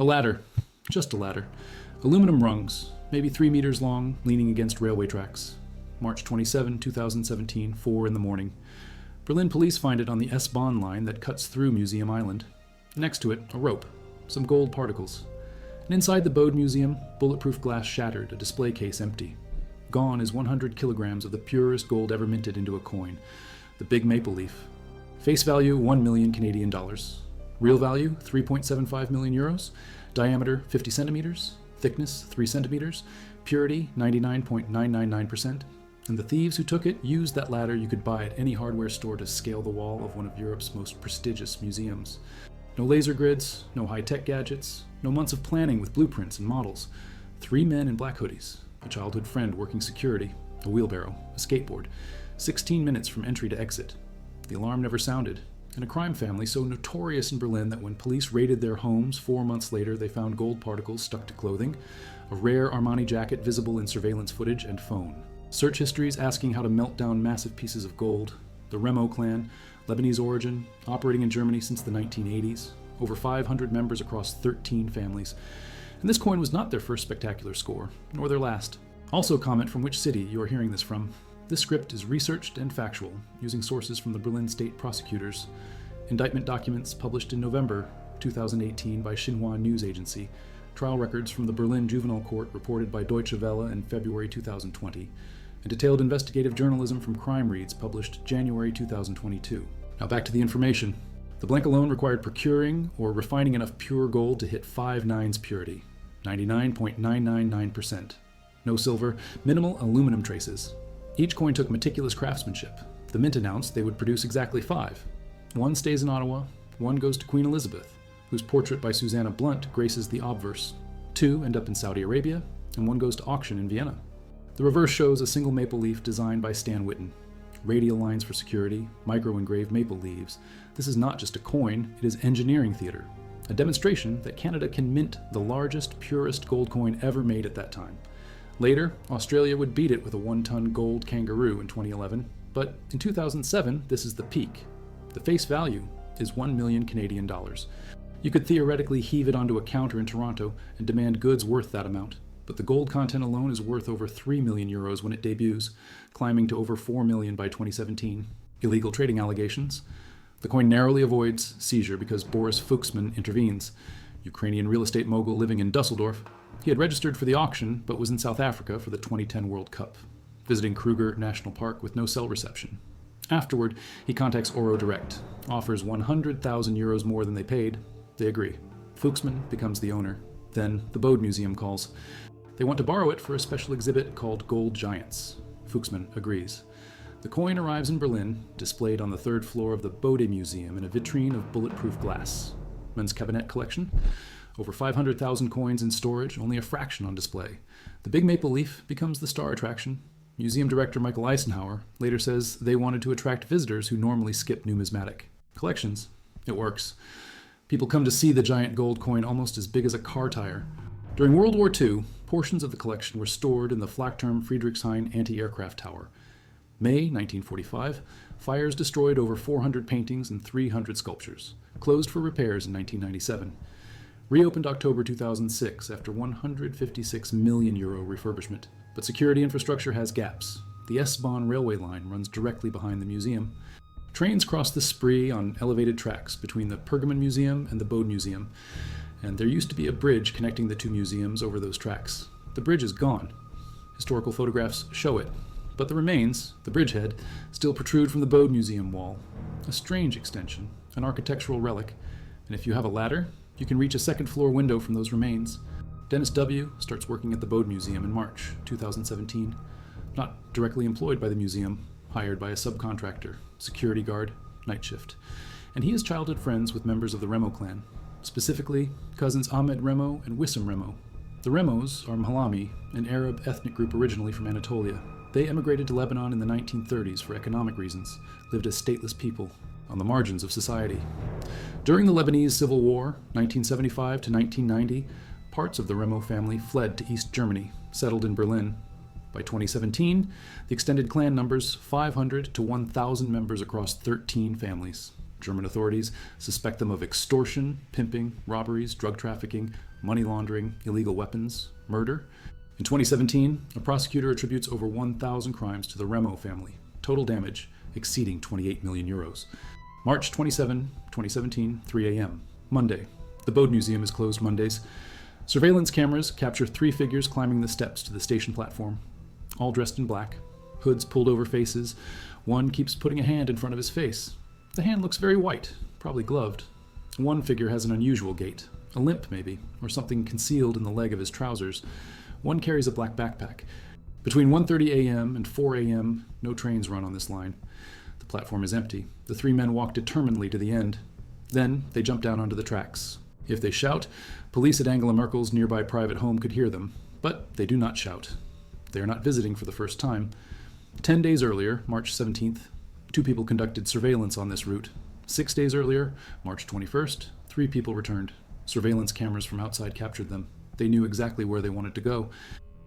A ladder. Just a ladder. Aluminum rungs, maybe 3 meters long, leaning against railway tracks. March 27, 2017, 4 in the morning. Berlin police find it on the S-Bahn line that cuts through Museum Island. Next to it, a rope, some gold particles. And inside the Bode Museum, bulletproof glass shattered, a display case empty. Gone is 100 kilograms of the purest gold ever minted into a coin, the big maple leaf. Face value, 1 million Canadian dollars. Real value, 3.75 million euros. Diameter, 50 centimeters. Thickness, 3 centimeters. Purity, 99.999%. And the thieves who took it used that ladder you could buy at any hardware store to scale the wall of one of Europe's most prestigious museums. No laser grids, no high-tech gadgets, no months of planning with blueprints and models. 3 men in black hoodies, a childhood friend working security, a wheelbarrow, a skateboard, 16 minutes from entry to exit. The alarm never sounded, and a crime family so notorious in Berlin that when police raided their homes 4 months later they found gold particles stuck to clothing, a rare Armani jacket visible in surveillance footage, and phone. Search histories asking how to melt down massive pieces of gold. The Remo clan, Lebanese origin, operating in Germany since the 1980s, over 500 members across 13 families. And this coin was not their first spectacular score, nor their last. Also comment from which city you are hearing this from. This script is researched and factual, using sources from the Berlin State Prosecutors, indictment documents published in November 2018 by Xinhua News Agency, trial records from the Berlin Juvenile Court reported by Deutsche Welle in February 2020, and detailed investigative journalism from Crime Reads published January 2022. Now back to the information. The blank alone required procuring or refining enough pure gold to hit 5 nines purity, 99.999%. No silver, minimal aluminum traces. Each coin took meticulous craftsmanship. The mint announced they would produce exactly 5. 1 stays in Ottawa, 1 goes to Queen Elizabeth, whose portrait by Susanna Blunt graces the obverse. 2 end up in Saudi Arabia, and 1 goes to auction in Vienna. The reverse shows a single maple leaf designed by Stan Witten. Radial lines for security, micro-engraved maple leaves. This is not just a coin, it is engineering theater. A demonstration that Canada can mint the largest, purest gold coin ever made at that time. Later, Australia would beat it with a 1-ton gold kangaroo in 2011, but in 2007, this is the peak. The face value is 1 million Canadian dollars. You could theoretically heave it onto a counter in Toronto and demand goods worth that amount, but the gold content alone is worth over 3 million euros when it debuts, climbing to over 4 million by 2017. Illegal trading allegations. The coin narrowly avoids seizure because Boris Fuchsman intervenes, Ukrainian real estate mogul living in Dusseldorf. He had registered for the auction, but was in South Africa for the 2010 World Cup, visiting Kruger National Park with no cell reception. Afterward, he contacts Oro Direct, offers 100,000 euros more than they paid. They agree. Fuchsman becomes the owner. Then the Bode Museum calls. They want to borrow it for a special exhibit called Gold Giants. Fuchsman agrees. The coin arrives in Berlin, displayed on the 3rd floor of the Bode Museum in a vitrine of bulletproof glass. Men's cabinet collection. Over 500,000 coins in storage, only a fraction on display. The big maple leaf becomes the star attraction. Museum director Michael Eisenhower later says they wanted to attract visitors who normally skip numismatic collections. It works. People come to see the giant gold coin almost as big as a car tire. During World War II, portions of the collection were stored in the Flakturm Friedrichshain anti-aircraft tower. May 1945, fires destroyed over 400 paintings and 300 sculptures. Closed for repairs in 1997. Reopened October 2006 after 156 million euro refurbishment. But security infrastructure has gaps. The S-Bahn railway line runs directly behind the museum. Trains cross the Spree on elevated tracks between the Pergamon Museum and the Bode Museum, and there used to be a bridge connecting the 2 museums over those tracks. The bridge is gone. Historical photographs show it, but the remains, the bridgehead, still protrude from the Bode Museum wall. A strange extension, an architectural relic, and if you have a ladder, you can reach a 2nd floor window from those remains. Dennis W. starts working at the Bode Museum in March 2017, not directly employed by the museum, hired by a subcontractor, security guard, night shift. And he is childhood friends with members of the Remo clan, specifically cousins Ahmed Remo and Wissam Remo. The Remos are Mhalami, an Arab ethnic group originally from Anatolia. They emigrated to Lebanon in the 1930s for economic reasons, lived as stateless people on the margins of society. During the Lebanese Civil War, 1975 to 1990, parts of the Remo family fled to East Germany, settled in Berlin. By 2017, the extended clan numbers 500 to 1,000 members across 13 families. German authorities suspect them of extortion, pimping, robberies, drug trafficking, money laundering, illegal weapons, murder. In 2017, a prosecutor attributes over 1,000 crimes to the Remo family, total damage exceeding 28 million euros. March 27, 2017, 3 a.m. Monday. The Bode Museum is closed Mondays. Surveillance cameras capture 3 figures climbing the steps to the station platform, all dressed in black, hoods pulled over faces. One keeps putting a hand in front of his face. The hand looks very white, probably gloved. One figure has an unusual gait, a limp maybe, or something concealed in the leg of his trousers. One carries a black backpack. Between 1:30 a.m. and 4 a.m., no trains run on this line. The platform is empty. The 3 men walk determinedly to the end. Then they jump down onto the tracks. If they shout, police at Angela Merkel's nearby private home could hear them, but they do not shout. They are not visiting for the first time. 10 days earlier, March 17th, 2 people conducted surveillance on this route. 6 days earlier, March 21st, 3 people returned. Surveillance cameras from outside captured them. They knew exactly where they wanted to go.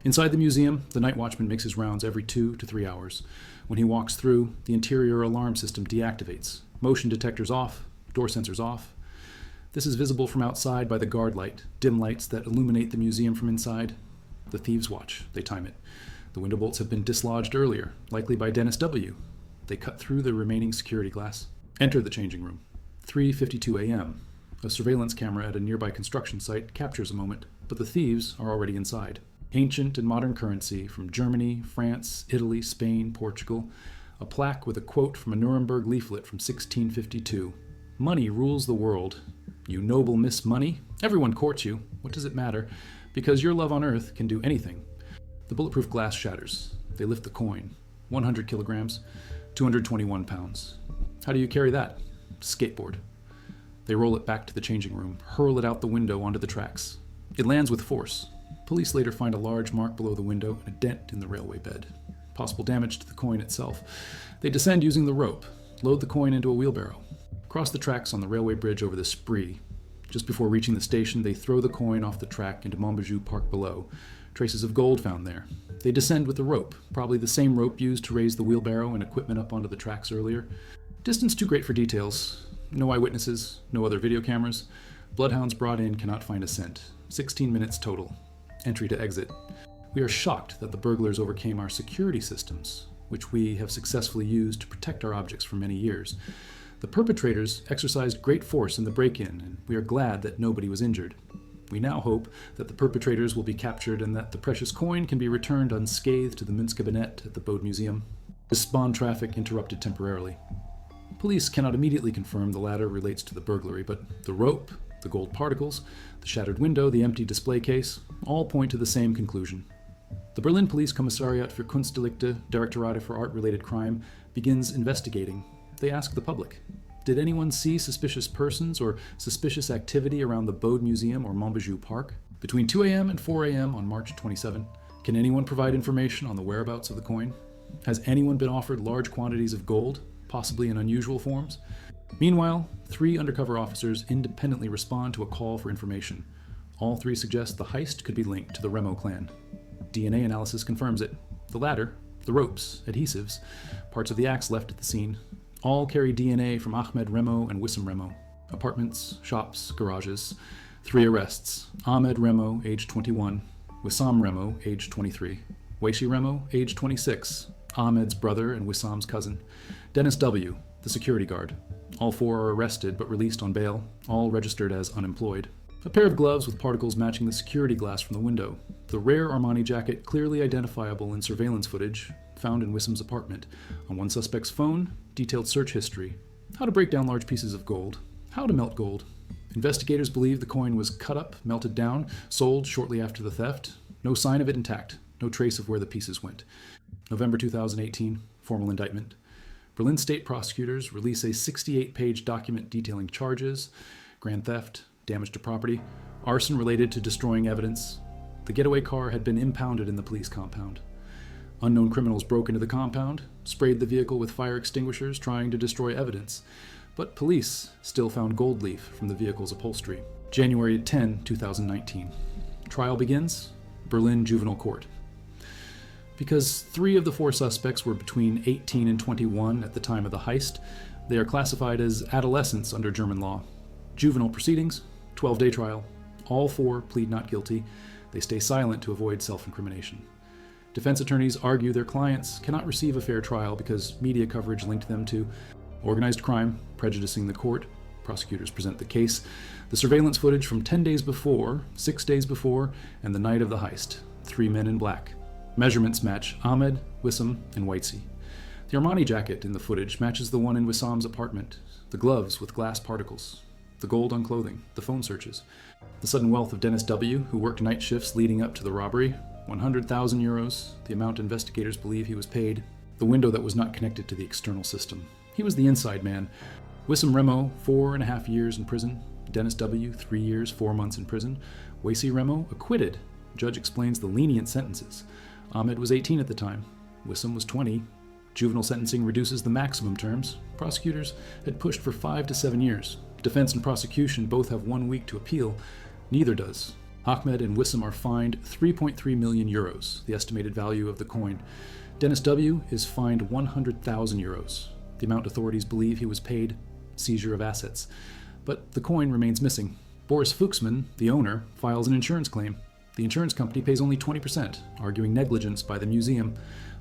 Inside the museum, the night watchman makes his rounds every 2 to 3 hours. When he walks through, the interior alarm system deactivates. Motion detectors off, door sensors off. This is visible from outside by the guard light, dim lights that illuminate the museum from inside. The thieves watch. They time it. The window bolts have been dislodged earlier, likely by Dennis W. They cut through the remaining security glass. Enter the changing room. 3:52 a.m. A surveillance camera at a nearby construction site captures a moment, but the thieves are already inside. Ancient and modern currency from Germany, France, Italy, Spain, Portugal. A plaque with a quote from a Nuremberg leaflet from 1652. Money rules the world. You noble Miss Money, everyone courts you. What does it matter? Because your love on earth can do anything. The bulletproof glass shatters. They lift the coin. 100 kilograms, 221 pounds. How do you carry that? Skateboard. They roll it back to the changing room, hurl it out the window onto the tracks. It lands with force. Police later find a large mark below the window and a dent in the railway bed. Possible damage to the coin itself. They descend using the rope, load the coin into a wheelbarrow, cross the tracks on the railway bridge over the Spree. Just before reaching the station, they throw the coin off the track into Montbijou Park below. Traces of gold found there. They descend with the rope, probably the same rope used to raise the wheelbarrow and equipment up onto the tracks earlier. Distance too great for details. No eyewitnesses, no other video cameras. Bloodhounds brought in cannot find a scent. 16 minutes total. Entry to exit. We are shocked that the burglars overcame our security systems, which we have successfully used to protect our objects for many years. The perpetrators exercised great force in the break-in, and we are glad that nobody was injured. We now hope that the perpetrators will be captured and that the precious coin can be returned unscathed to the Münzkabinett at the Bode Museum. This spawned traffic interrupted temporarily. Police cannot immediately confirm the latter relates to the burglary, but the rope, the gold particles, the shattered window, the empty display case, all point to the same conclusion. The Berlin Police Commissariat für Kunstdelikte, Directorate for Art-Related Crime, begins investigating. They ask the public, did anyone see suspicious persons or suspicious activity around the Bode Museum or Montbijou Park? Between 2 a.m. and 4 a.m. on March 27, can anyone provide information on the whereabouts of the coin? Has anyone been offered large quantities of gold, possibly in unusual forms? Meanwhile, 3 undercover officers independently respond to a call for information. All 3 suggest the heist could be linked to the Remo clan. DNA analysis confirms it. The latter, the ropes, adhesives, parts of the axe left at the scene, all carry DNA from Ahmed Remo and Wissam Remo. Apartments, shops, garages. 3 arrests. Ahmed Remo, age 21. Wissam Remo, age 23. Weishi Remo, age 26. Ahmed's brother and Wissam's cousin. Dennis W., the security guard. All 4 are arrested but released on bail, all registered as unemployed. A pair of gloves with particles matching the security glass from the window. The rare Armani jacket clearly identifiable in surveillance footage found in Wissam's apartment. On one suspect's phone, detailed search history. How to break down large pieces of gold. How to melt gold. Investigators believe the coin was cut up, melted down, sold shortly after the theft. No sign of it intact. No trace of where the pieces went. November 2018, formal indictment. Berlin state prosecutors release a 68-page document detailing charges, grand theft, damage to property, arson related to destroying evidence. The getaway car had been impounded in the police compound. Unknown criminals broke into the compound, sprayed the vehicle with fire extinguishers trying to destroy evidence, but police still found gold leaf from the vehicle's upholstery. January 10, 2019. Trial begins, Berlin Juvenile Court. Because 3 of the 4 suspects were between 18 and 21 at the time of the heist, they are classified as adolescents under German law. Juvenile proceedings, 12-day trial, All four plead not guilty. They stay silent to avoid self-incrimination. Defense attorneys argue their clients cannot receive a fair trial because media coverage linked them to organized crime, prejudicing the court. Prosecutors present the case, the surveillance footage from 10 days before, 6 days before, and the night of the heist. 3 men in black. Measurements match Ahmed, Wissam, and Whitesey. The Armani jacket in the footage matches the one in Wissam's apartment. The gloves with glass particles. The gold on clothing. The phone searches. The sudden wealth of Dennis W., who worked night shifts leading up to the robbery. 100,000 euros, the amount investigators believe he was paid. The window that was not connected to the external system. He was the inside man. Wissam Remo, 4.5 years in prison. Dennis W., 3 years, 4 months in prison. Whitesey Remo, acquitted. Judge explains the lenient sentences. Ahmed was 18 at the time. Wissam was 20. Juvenile sentencing reduces the maximum terms. Prosecutors had pushed for 5 to 7 years. Defense and prosecution both have 1 week to appeal. Neither does. Ahmed and Wissam are fined 3.3 million euros, the estimated value of the coin. Dennis W. is fined 100,000 euros, the amount authorities believe he was paid. Seizure of assets. But the coin remains missing. Boris Fuchsman, the owner, files an insurance claim. The insurance company pays only 20%, arguing negligence by the museum.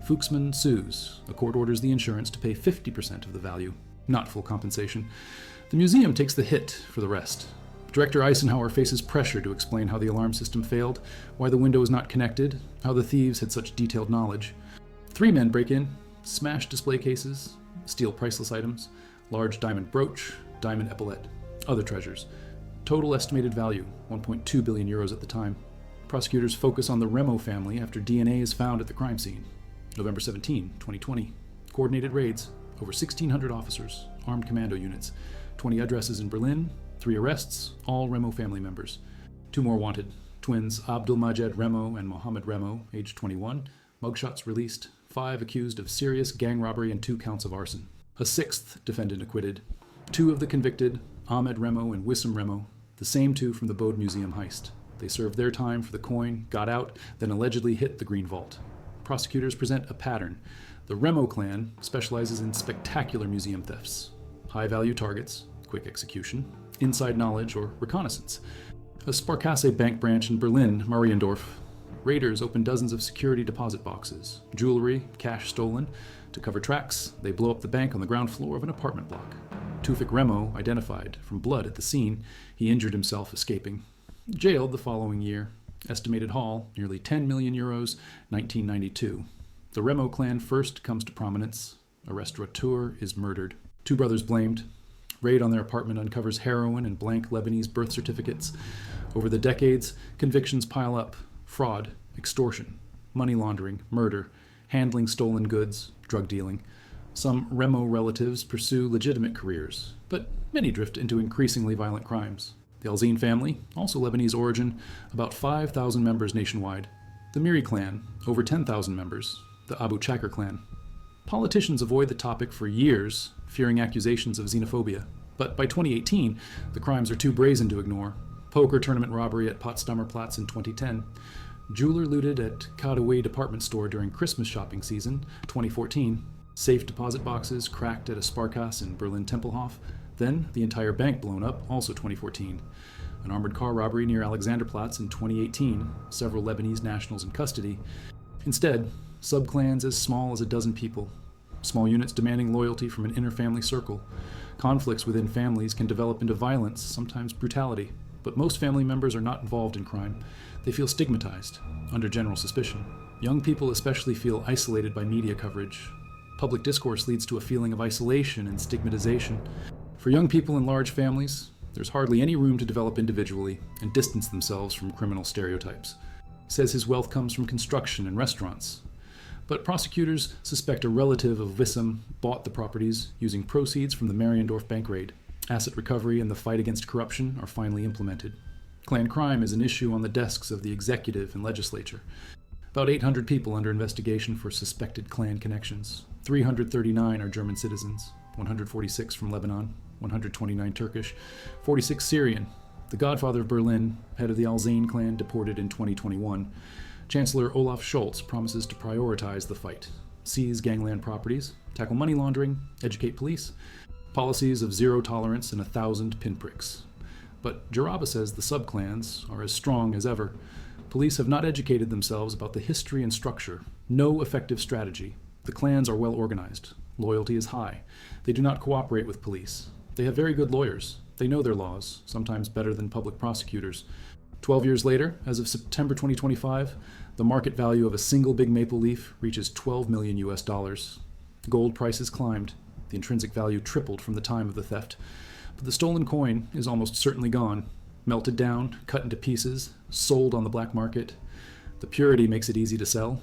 Fuchsman sues. A court orders the insurance to pay 50% of the value, not full compensation. The museum takes the hit for the rest. Director Eisenhower faces pressure to explain how the alarm system failed, why the window was not connected, how the thieves had such detailed knowledge. 3 men break in, smash display cases, steal priceless items, large diamond brooch, diamond epaulette, other treasures. Total estimated value, 1.2 billion euros at the time. Prosecutors focus on the Remo family after DNA is found at the crime scene. November 17, 2020. Coordinated raids, over 1,600 officers, armed commando units, 20 addresses in Berlin, 3 arrests, all Remo family members. 2 more wanted, twins Abdulmajed Remo and Mohammed Remo, age 21. Mugshots released, 5 accused of serious gang robbery and 2 counts of arson. A 6th defendant acquitted. 2 of the convicted, Ahmed Remo and Wissam Remo, the same 2 from the Bode Museum heist. They served their time for the coin, got out, then allegedly hit the Green Vault. Prosecutors present a pattern. The Remo clan specializes in spectacular museum thefts. High-value targets, quick execution, inside knowledge or reconnaissance. A Sparkasse bank branch in Berlin, Mariendorf. Raiders open dozens of security deposit boxes. Jewelry, cash stolen. To cover tracks, they blow up the bank on the ground floor of an apartment block. Tufik Remo identified from blood at the scene. He injured himself escaping. Jailed the following year. Estimated haul, nearly 10 million euros, 1992. The Remo clan first comes to prominence. A restaurateur is murdered. 2 brothers blamed. Raid on their apartment uncovers heroin and blank Lebanese birth certificates. Over the decades, convictions pile up. Fraud, extortion, money laundering, murder, handling stolen goods, drug dealing. Some Remo relatives pursue legitimate careers, but many drift into increasingly violent crimes. The Alzine family, also Lebanese origin, about 5,000 members nationwide. The Miri clan, over 10,000 members. The Abu Chakr clan. Politicians avoid the topic for years, fearing accusations of xenophobia. But by 2018, the crimes are too brazen to ignore. Poker tournament robbery at Potsdamer Platz in 2010. Jeweler looted at Kadaway department store during Christmas shopping season, 2014. Safe deposit boxes cracked at a Sparkasse in Berlin Tempelhof. Then the entire bank blown up, also 2014. An armored car robbery near Alexanderplatz in 2018, several Lebanese nationals in custody. Instead, subclans as small as a dozen people. Small units demanding loyalty from an inner family circle. Conflicts within families can develop into violence, sometimes brutality. But most family members are not involved in crime. They feel stigmatized, under general suspicion. Young people especially feel isolated by media coverage. Public discourse leads to a feeling of isolation and stigmatization. For young people in large families, there's hardly any room to develop individually and distance themselves from criminal stereotypes. He says his wealth comes from construction and restaurants. But prosecutors suspect a relative of Wissam bought the properties using proceeds from the Mariendorf bank raid. Asset recovery and the fight against corruption are finally implemented. Clan crime is an issue on the desks of the executive and legislature. About 800 people under investigation for suspected clan connections. 339 are German citizens, 146 from Lebanon, 129 Turkish, 46 Syrian. The godfather of Berlin, head of the Alzane clan, deported in 2021. Chancellor Olaf Scholz promises to prioritize the fight, seize gangland properties, tackle money laundering, educate police, policies of zero tolerance and 1,000 pinpricks. But Jaraba says the subclans are as strong as ever. Police have not educated themselves about the history and structure. No effective strategy. The clans are well organized. Loyalty is high. They do not cooperate with police. They have very good lawyers. They know their laws, sometimes better than public prosecutors. 12 years later, as of September 2025, the market value of a single big maple leaf reaches $12 million US. Gold prices climbed. The intrinsic value tripled from the time of the theft. But the stolen coin is almost certainly gone. Melted down, cut into pieces, sold on the black market. The purity makes it easy to sell.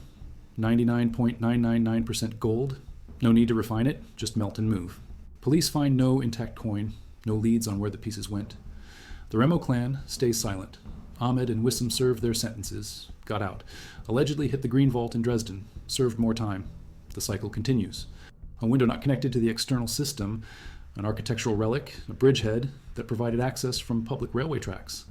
99.999% gold. No need to refine it, just melt and move. Police find no intact coin, no leads on where the pieces went. The Remo clan stays silent. Ahmed and Wissam served their sentences, got out, allegedly hit the Green Vault in Dresden, served more time. The cycle continues. A window not connected to the external system, an architectural relic, a bridgehead that provided access from public railway tracks,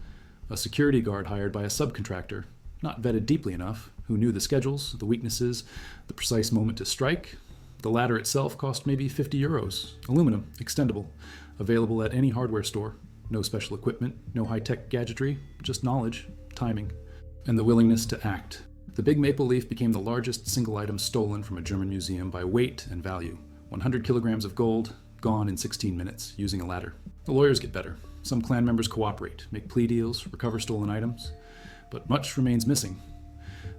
a security guard hired by a subcontractor, not vetted deeply enough, who knew the schedules, the weaknesses, the precise moment to strike. The ladder itself cost maybe 50 euros, aluminum, extendable, available at any hardware store. No special equipment, no high-tech gadgetry, just knowledge, timing, and the willingness to act. The big maple leaf became the largest single item stolen from a German museum by weight and value. 100 kilograms of gold, gone in 16 minutes, using a ladder. The lawyers get better. Some clan members cooperate, make plea deals, recover stolen items, but much remains missing.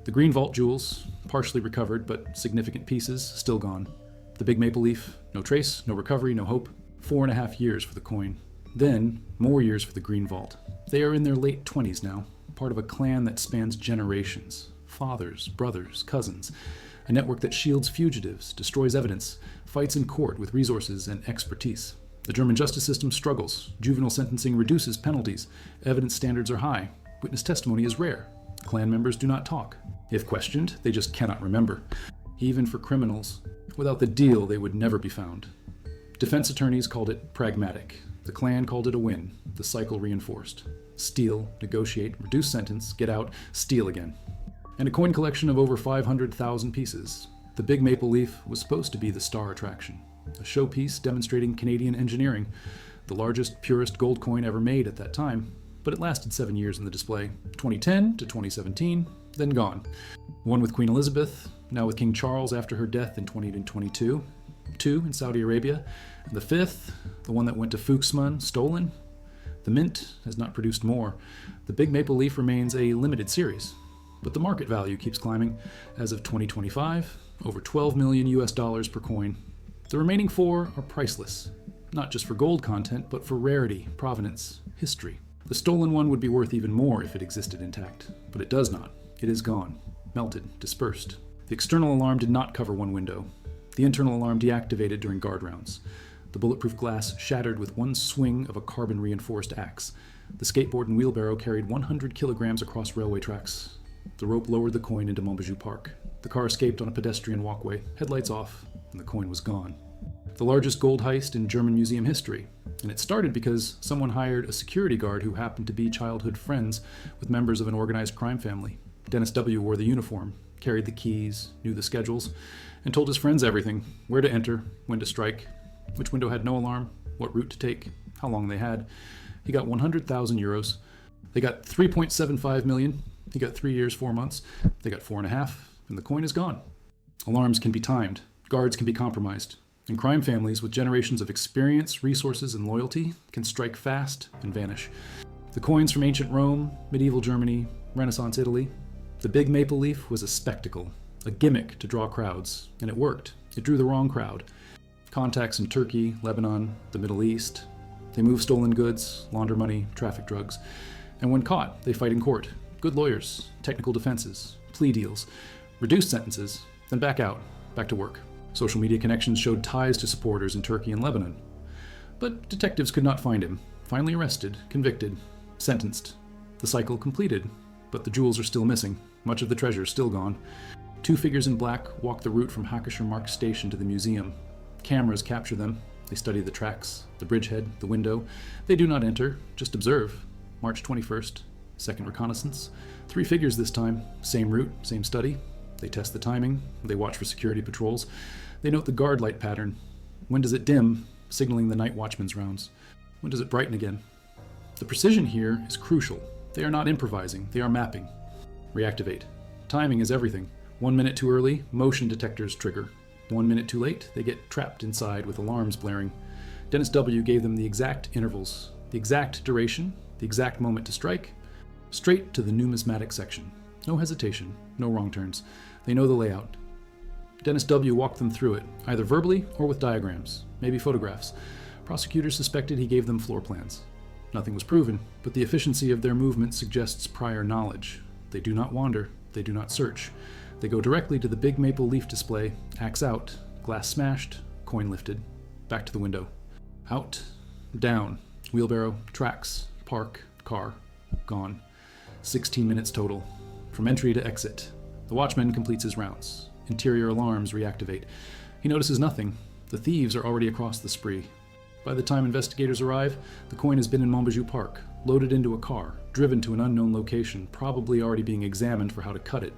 The Green Vault jewels, partially recovered, but significant pieces, still gone. The big maple leaf, no trace, no recovery, no hope. 4.5 years for the coin. Then, more years for the Green Vault. They are in their late 20s now, part of a clan that spans generations. Fathers, brothers, cousins. A network that shields fugitives, destroys evidence, fights in court with resources and expertise. The German justice system struggles. Juvenile sentencing reduces penalties. Evidence standards are high. Witness testimony is rare. Clan members do not talk. If questioned, they just cannot remember. Even for criminals, without the deal, they would never be found. Defense attorneys called it pragmatic. The clan called it a win. The cycle reinforced. Steal, negotiate, reduce sentence, get out, steal again. And a coin collection of over 500,000 pieces. The big maple leaf was supposed to be the star attraction. A showpiece demonstrating Canadian engineering. The largest, purest gold coin ever made at that time. But it lasted 7 years in the display. 2010 to 2017, then gone. One with Queen Elizabeth, now with King Charles after her death in 2022. 2 in Saudi Arabia. And the 5th, the one that went to Fuchsman, stolen. The Mint has not produced more. The big maple leaf remains a limited series. But the market value keeps climbing. As of 2025, over $12 million US per coin. The remaining 4 are priceless. Not just for gold content, but for rarity, provenance, history. The stolen one would be worth even more if it existed intact, but it does not. It is gone, melted, dispersed. The external alarm did not cover one window. The internal alarm deactivated during guard rounds. The bulletproof glass shattered with one swing of a carbon-reinforced axe. The skateboard and wheelbarrow carried 100 kilograms across railway tracks. The rope lowered the coin into Montbijou Park. The car escaped on a pedestrian walkway, headlights off, and the coin was gone. The largest gold heist in German museum history. And it started because someone hired a security guard who happened to be childhood friends with members of an organized crime family. Dennis W. wore the uniform, carried the keys, knew the schedules, and told his friends everything: where to enter, when to strike, which window had no alarm, what route to take, how long they had. He got 100,000 euros. They got 3.75 million. He got 3 years, 4 months. They got 4.5, and the coin is gone. Alarms can be timed. Guards can be compromised. And crime families with generations of experience, resources, and loyalty can strike fast and vanish. The coins from ancient Rome, medieval Germany, Renaissance Italy. The big maple leaf was a spectacle, a gimmick to draw crowds, and it worked. It drew the wrong crowd. Contacts in Turkey, Lebanon, the Middle East. They move stolen goods, launder money, traffic drugs. And when caught, they fight in court. Good lawyers, technical defenses, plea deals, reduced sentences, then back out, back to work. Social media connections showed ties to supporters in Turkey and Lebanon. But detectives could not find him. Finally arrested, convicted, sentenced. The cycle completed, but the jewels are still missing. Much of the treasure is still gone. 2 figures in black walk the route from Hackischer Markt station to the museum. Cameras capture them. They study the tracks, the bridgehead, the window. They do not enter, just observe. March 21st, second reconnaissance. 3 figures this time, same route, same study. They test the timing. They watch for security patrols. They note the guard light pattern. When does it dim, signaling the night watchman's rounds? When does it brighten again? The precision here is crucial. They are not improvising, they are mapping. Reactivate. Timing is everything. 1 minute too early, motion detectors trigger. 1 minute too late, they get trapped inside with alarms blaring. Dennis W. gave them the exact intervals, the exact duration, the exact moment to strike, straight to the numismatic section. No hesitation, no wrong turns. They know the layout. Dennis W. walked them through it, either verbally or with diagrams, maybe photographs. Prosecutors suspected he gave them floor plans. Nothing was proven, but the efficiency of their movement suggests prior knowledge. They do not wander, they do not search. They go directly to the big maple leaf display, axe out, glass smashed, coin lifted, back to the window. Out, down, wheelbarrow, tracks, park, car, gone. 16 minutes total. From entry to exit. The watchman completes his rounds. Interior alarms reactivate. He notices nothing. The thieves are already across the spree. By the time investigators arrive, the coin has been in Montbijou Park, loaded into a car, driven to an unknown location, probably already being examined for how to cut it.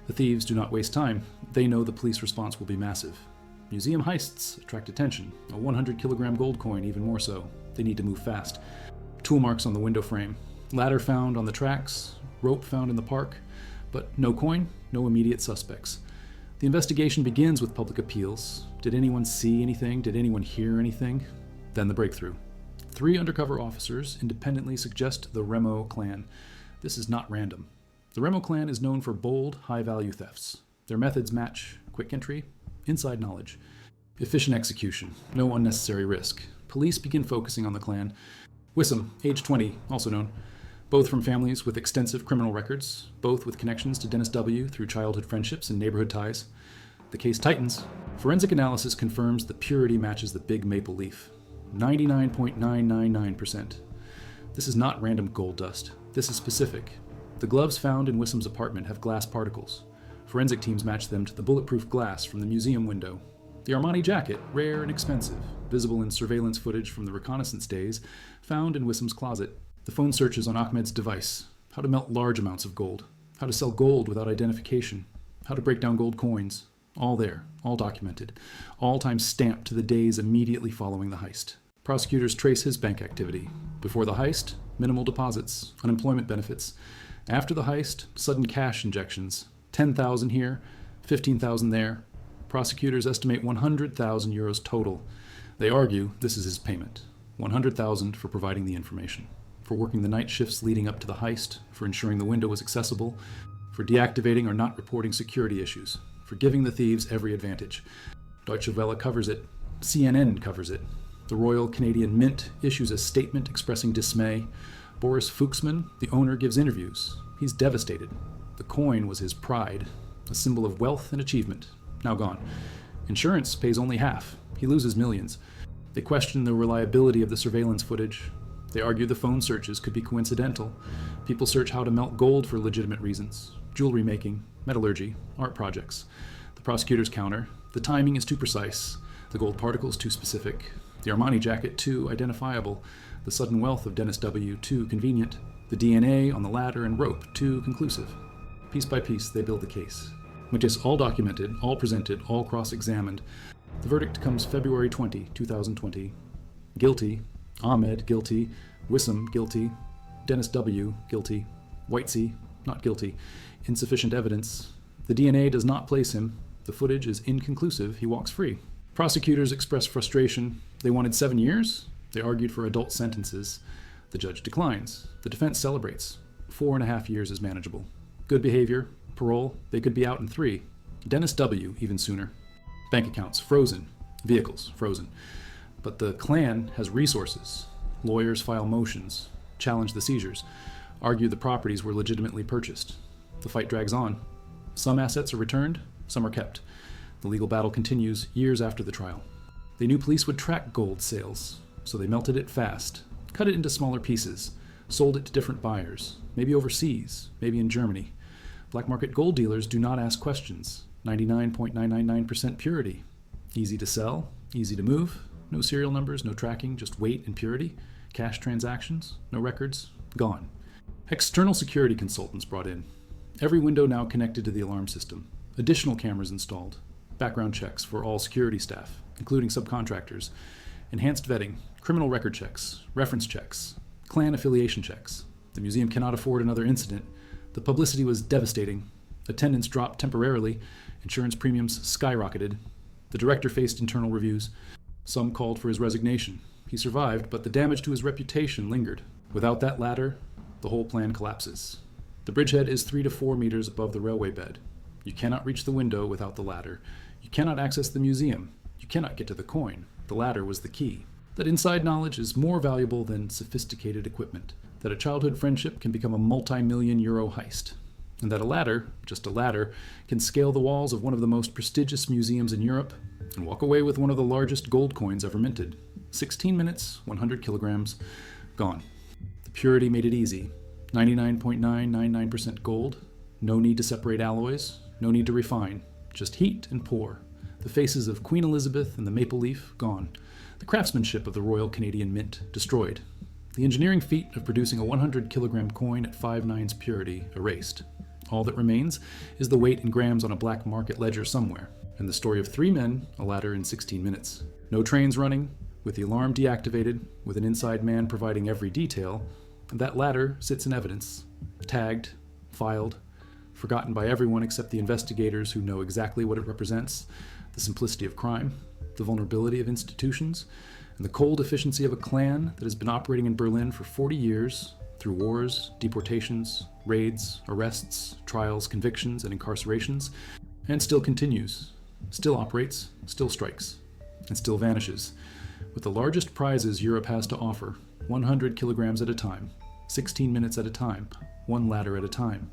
The thieves do not waste time. They know the police response will be massive. Museum heists attract attention. A 100-kilogram gold coin even more so. They need to move fast. Tool marks on the window frame. Ladder found on the tracks. Rope found in the park. But no coin, no immediate suspects. The investigation begins with public appeals. Did anyone see anything? Did anyone hear anything? Then the breakthrough. 3 undercover officers independently suggest the Remo clan. This is not random. The Remo clan is known for bold, high-value thefts. Their methods match quick entry, inside knowledge, efficient execution, no unnecessary risk. Police begin focusing on the clan. Wissam, age 20, also known. Both from families with extensive criminal records, both with connections to Dennis W. through childhood friendships and neighborhood ties. The case tightens. Forensic analysis confirms the purity matches the big maple leaf. 99.999%. This is not random gold dust. This is specific. The gloves found in Wissam's apartment have glass particles. Forensic teams match them to the bulletproof glass from the museum window. The Armani jacket, rare and expensive, visible in surveillance footage from the reconnaissance days, found in Wissam's closet. The phone searches on Ahmed's device. How to melt large amounts of gold. How to sell gold without identification. How to break down gold coins. All there, all documented. All times stamped to the days immediately following the heist. Prosecutors trace his bank activity. Before the heist, minimal deposits, unemployment benefits. After the heist, sudden cash injections. 10,000 here, 15,000 there. Prosecutors estimate 100,000 euros total. They argue this is his payment. 100,000 for providing the information, for working the night shifts leading up to the heist, for ensuring the window was accessible, for deactivating or not reporting security issues, for giving the thieves every advantage. Deutsche Welle covers it. CNN covers it. The Royal Canadian Mint issues a statement expressing dismay. Boris Fuchsman, the owner, gives interviews. He's devastated. The coin was his pride, a symbol of wealth and achievement. Now gone. Insurance pays only half. He loses millions. They question the reliability of the surveillance footage. They argue the phone searches could be coincidental. People search how to melt gold for legitimate reasons. Jewelry making, metallurgy, art projects. The prosecutors counter. The timing is too precise. The gold particles too specific. The Armani jacket too identifiable. The sudden wealth of Dennis W. too convenient. The DNA on the ladder and rope too conclusive. Piece by piece, they build the case. Which is all documented, all presented, all cross-examined. The verdict comes February 20, 2020. Guilty. Ahmed, guilty. Wissam, guilty. Dennis W., guilty. Whitesey, not guilty. Insufficient evidence. The DNA does not place him. The footage is inconclusive. He walks free. Prosecutors express frustration. They wanted 7 years. They argued for adult sentences. The judge declines. The defense celebrates. 4.5 years is manageable. Good behavior, parole, they could be out in 3. Dennis W., even sooner. Bank accounts, frozen. Vehicles, frozen. But the clan has resources. Lawyers file motions, challenge the seizures, argue the properties were legitimately purchased. The fight drags on. Some assets are returned, some are kept. The legal battle continues years after the trial. They knew police would track gold sales, so they melted it fast, cut it into smaller pieces, sold it to different buyers, maybe overseas, maybe in Germany. Black market gold dealers do not ask questions. 99.999% purity. Easy to sell, easy to move, no serial numbers, no tracking, just weight and purity. Cash transactions, no records, gone. External security consultants brought in. Every window now connected to the alarm system. Additional cameras installed. Background checks for all security staff, including subcontractors. Enhanced vetting, criminal record checks, reference checks. Clan affiliation checks. The museum cannot afford another incident. The publicity was devastating. Attendance dropped temporarily. Insurance premiums skyrocketed. The director faced internal reviews. Some called for his resignation. He survived, but the damage to his reputation lingered. Without that ladder, the whole plan collapses. The bridgehead is 3 to 4 meters above the railway bed. You cannot reach the window without the ladder. You cannot access the museum. You cannot get to the coin. The ladder was the key. That inside knowledge is more valuable than sophisticated equipment. That a childhood friendship can become a multi-million euro heist. And that a ladder, just a ladder, can scale the walls of one of the most prestigious museums in Europe and walk away with one of the largest gold coins ever minted. 16 minutes, 100 kilograms, gone. The purity made it easy. 99.999% gold. No need to separate alloys. No need to refine. Just heat and pour. The faces of Queen Elizabeth and the maple leaf, gone. The craftsmanship of the Royal Canadian Mint, destroyed. The engineering feat of producing a 100 kilogram coin at 5/9 purity, erased. All that remains is the weight in grams on a black market ledger somewhere, and the story of 3 men, a ladder in 16 minutes. No trains running, with the alarm deactivated, with an inside man providing every detail, and that ladder sits in evidence, tagged, filed, forgotten by everyone except the investigators who know exactly what it represents, the simplicity of crime, the vulnerability of institutions, and the cold efficiency of a clan that has been operating in Berlin for 40 years, through wars, deportations, raids, arrests, trials, convictions, and incarcerations, and still continues, still operates, still strikes, and still vanishes, with the largest prizes Europe has to offer, 100 kilograms at a time, 16 minutes at a time, one ladder at a time.